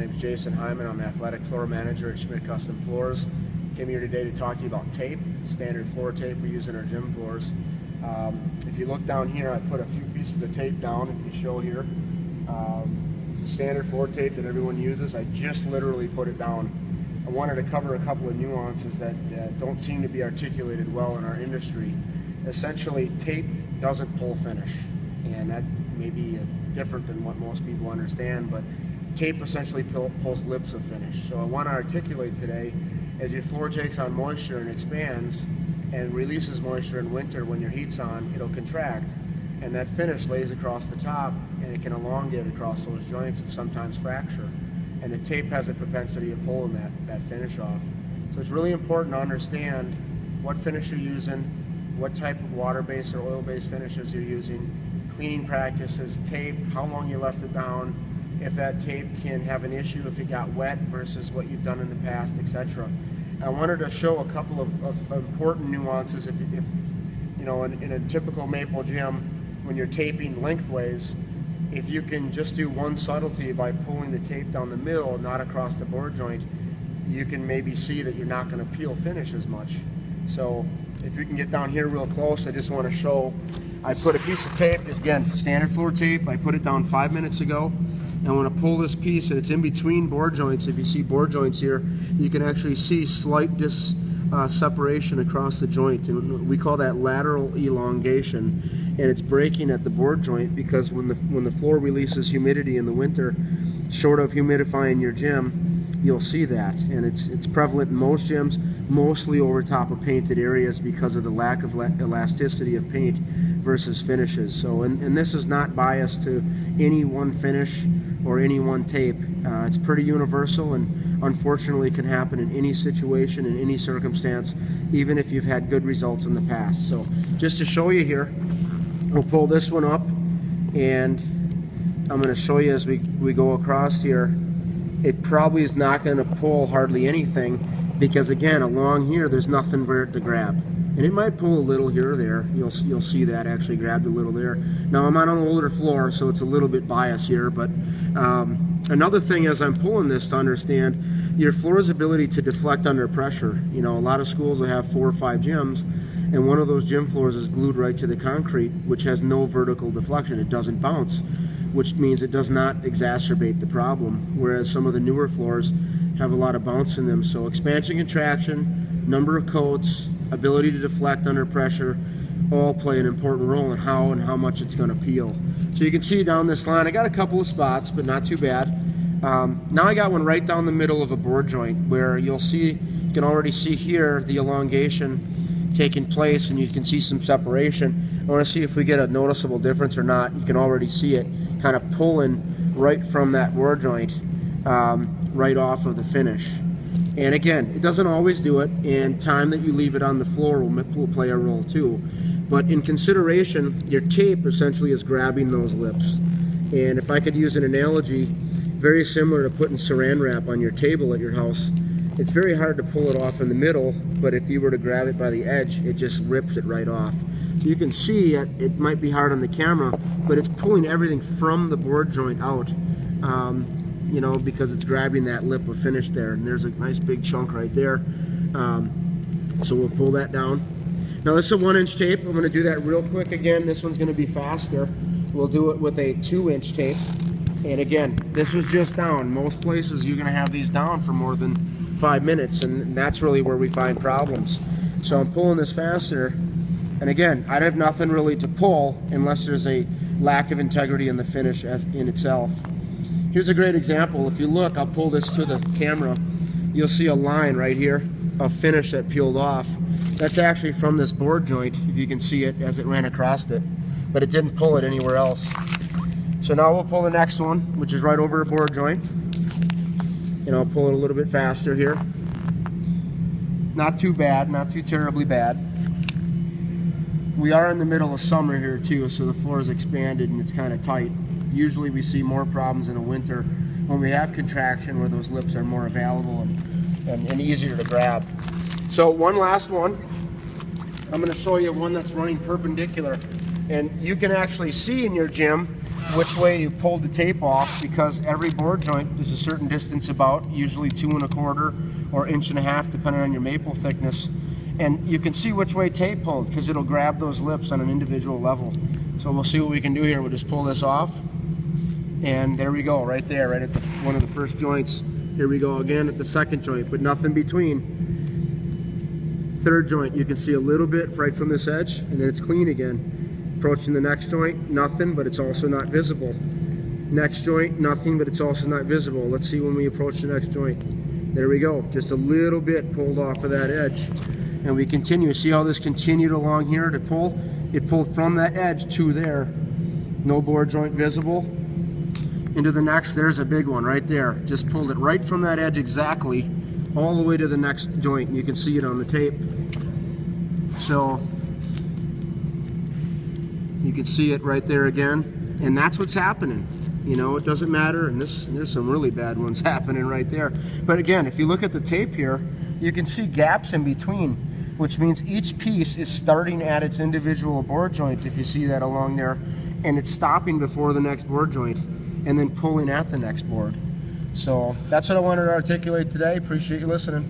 name's Jason Hyman. I'm athletic floor manager at Schmidt Custom Floors. Came here today to talk to you about tape, standard floor tape we use in our gym floors. If you look down here, I put a few pieces of tape down. If you show here, it's a standard floor tape that everyone uses. I just literally put it down. I wanted to cover a couple of nuances that don't seem to be articulated well in our industry. Essentially, tape doesn't pull finish, and that may be different than what most people understand, but tape essentially pulls lips of finish. So I want to articulate today, as your floor takes on moisture and expands and releases moisture in winter, when your heat's on, it'll contract, and that finish lays across the top, and it can elongate across those joints and sometimes fracture. And the tape has a propensity of pulling that finish off. So it's really important to understand what finish you're using, what type of water-based or oil-based finishes you're using, cleaning practices, tape, how long you left it down, if that tape can have an issue if it got wet versus what you've done in the past, etc. I wanted to show a couple of important nuances. If you know, in a typical maple gym, when you're taping lengthways, if you can just do one subtlety by pulling the tape down the middle, not across the board joint, you can maybe see that you're not going to peel finish as much. So if we can get down here real close, I just want to show, I put a piece of tape, again, standard floor tape, I put it down 5 minutes ago. And I want to pull this piece, and it's in between board joints. If you see board joints here, you can actually see slight separation across the joint. And we call that lateral elongation. And it's breaking at the board joint because when the floor releases humidity in the winter, short of humidifying your gym, you'll see that. And it's prevalent in most gyms, mostly over top of painted areas because of the lack of elasticity of paint versus finishes. So, and this is not biased to any one finish or any one tape. It's pretty universal, and unfortunately can happen in any situation, in any circumstance, even if you've had good results in the past. So just to show you here, we'll pull this one up, and I'm going to show you as we go across here. It probably is not going to pull hardly anything because, again, along here there's nothing for it to grab. And it might pull a little here or there. You'll see that actually grabbed a little there. Now I'm on an older floor, so it's a little bit biased here, but another thing as I'm pulling this to understand your floor's ability to deflect under pressure. You know, a lot of schools will have 4 or 5 gyms, and one of those gym floors is glued right to the concrete, which has no vertical deflection. It doesn't bounce, which means it does not exacerbate the problem, whereas some of the newer floors have a lot of bounce in them. So expansion, contraction, number of coats, ability to deflect under pressure all play an important role in how and how much it's going to peel. So you can see down this line, I got a couple of spots, but not too bad. Now I got one right down the middle of a board joint where you can already see here the elongation taking place, and you can see some separation. I want to see if we get a noticeable difference or not. You can already see it kind of pulling right from that board joint, right off of the finish. And again, it doesn't always do it, and time that you leave it on the floor will play a role too. But in consideration, your tape essentially is grabbing those lips. And if I could use an analogy, very similar to putting saran wrap on your table at your house, it's very hard to pull it off in the middle, but if you were to grab it by the edge, it just rips it right off. You can see it might be hard on the camera, but it's pulling everything from the board joint out. You know, because it's grabbing that lip of finish there, and there's a nice big chunk right there. So we'll pull that down. Now this is a 1-inch tape. I'm going to do that real quick again. This one's going to be faster. We'll do it with a 2-inch tape. And again, this was just down. Most places you're going to have these down for more than 5 minutes, and that's really where we find problems. So I'm pulling this faster, and again, I'd have nothing really to pull unless there's a lack of integrity in the finish as in itself. Here's a great example. If you look, I'll pull this to the camera, you'll see a line right here of finish that peeled off. That's actually from this board joint, if you can see it as it ran across it, but it didn't pull it anywhere else. So now we'll pull the next one, which is right over a board joint, and I'll pull it a little bit faster here. Not too bad, not too terribly bad. We are in the middle of summer here too, so the floor is expanded and it's kind of tight. Usually we see more problems in the winter when we have contraction, where those lips are more available and easier to grab. So one last one. I'm going to show you one that's running perpendicular, and you can actually see in your gym which way you pulled the tape off, because every board joint is a certain distance about, usually 2 1/4 or 1.5 inches, depending on your maple thickness. And you can see which way tape pulled because it'll grab those lips on an individual level. So we'll see what we can do here. We'll just pull this off, and there we go, right there, right at one of the first joints. Here we go again at the second joint, but nothing between. Third joint, you can see a little bit right from this edge, and then it's clean again. Approaching the next joint, nothing, but it's also not visible. Next joint, nothing, but it's also not visible. Let's see when we approach the next joint. There we go, just a little bit pulled off of that edge. And we continue. See how this continued along here to pull? It pulled from that edge to there. No board joint visible. Into the next, there's a big one right there. Just pulled it right from that edge exactly, all the way to the next joint. You can see it on the tape. So you can see it right there again. And that's what's happening. You know, it doesn't matter. And there's some really bad ones happening right there. But again, if you look at the tape here, you can see gaps in between, which means each piece is starting at its individual board joint, if you see that along there, and it's stopping before the next board joint and then pulling at the next board. So that's what I wanted to articulate today. Appreciate you listening.